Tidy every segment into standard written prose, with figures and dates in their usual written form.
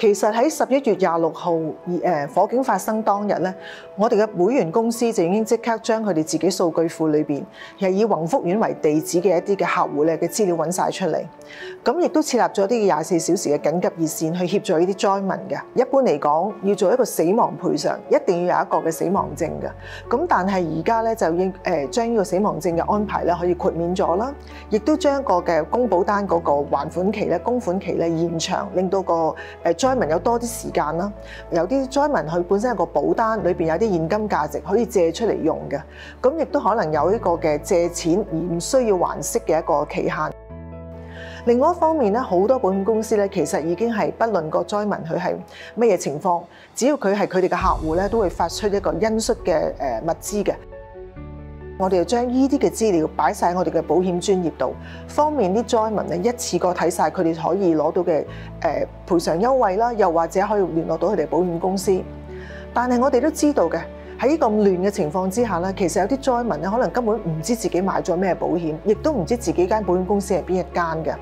其實喺11月26號火警發生當日咧，我哋嘅會員公司就已經即刻將佢哋自己數據庫裏邊係以宏福苑為地址嘅一啲嘅客戶咧嘅資料揾晒出嚟。咁亦都設立咗啲24小時嘅緊急熱線去協助呢啲災民嘅。一般嚟講，要做一個死亡賠償，一定要有一個嘅死亡證嘅。咁但係而家咧就已經將呢個死亡證嘅安排咧可以豁免咗啦，亦都將一個嘅公保單嗰個還款期咧、供款期咧延長，令到個災民有多啲時間啦。有啲災民佢本身有個保單，裏邊有啲現金價值可以借出嚟用嘅，咁亦都可能有呢個嘅借錢而唔需要還息嘅一個期限。另外一方面咧，好多保險公司咧其實已經係不論個災民佢係乜嘢情況，只要佢係佢哋嘅客戶咧，都會發出一個恩恤嘅物資嘅。我哋就將呢啲嘅資料擺晒我哋嘅保險專頁度，方便啲災民咧一次過睇晒佢哋可以攞到嘅賠償優惠啦，又或者可以聯絡到佢哋保險公司。但係我哋都知道嘅，喺呢咁亂嘅情況之下咧，其實有啲災民咧可能根本唔知自己買咗咩保險，亦都唔知自己間保險公司係邊一間嘅。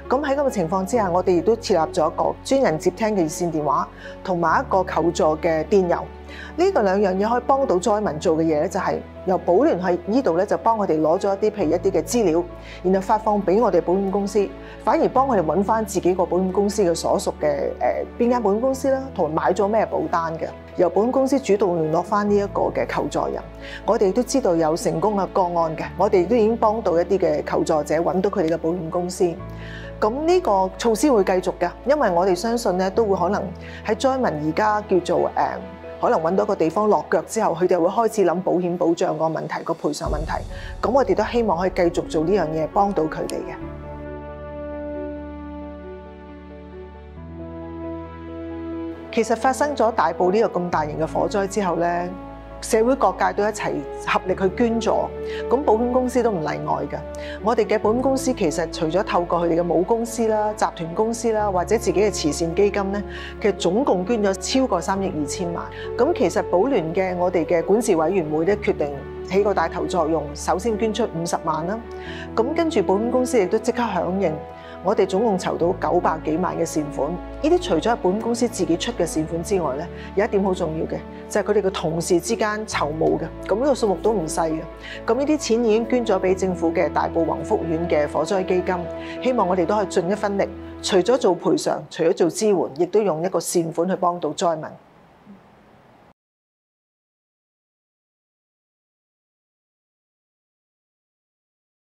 咁喺咁嘅情況之下，我哋亦都設立咗一個專人接聽嘅熱線電話，同埋一個求助嘅電郵。呢個兩樣嘢可以幫到災民做嘅嘢咧，就係由保聯喺呢度咧就幫我哋攞咗一啲譬如一啲嘅資料，然後發放俾我哋保險公司，反而幫我哋揾翻自己個保險公司嘅所屬嘅邊間保險公司啦，同埋買咗咩保單嘅，由保險公司主動聯絡翻呢一個嘅求助人。我哋都知道有成功嘅個案嘅，我哋都已經幫到一啲嘅求助者揾到佢哋嘅保險公司。咁呢個措施會繼續嘅，因為我哋相信咧都會可能喺災民而家叫做可能揾到一個地方落腳之後，佢哋會開始諗保險保障個問題、個賠償問題。咁我哋都希望可以繼續做呢樣嘢，幫到佢哋嘅。其實發生咗大埔呢個咁大型嘅火災之後咧，社會各界都一齊合力去捐助，咁保險公司都唔例外嘅。我哋嘅保險公司其實除咗透過佢哋嘅母公司啦、集團公司啦，或者自己嘅慈善基金咧，其實總共捐咗超過3億2千萬。咁其實保聯嘅我哋嘅管事委員會咧決定起個帶頭作用，首先捐出50萬啦。咁跟住保險公司亦都即刻響應。我哋總共籌到900幾萬嘅善款，呢啲除咗係保險公司自己出嘅善款之外咧，有一點好重要嘅，就係佢哋嘅同事之間籌募嘅，咁呢個數目都唔細嘅。咁呢啲錢已經捐咗俾政府嘅大埔宏福苑嘅火災基金，希望我哋都可以盡一分力，除咗做賠償，除咗做支援，亦都用一個善款去幫到災民。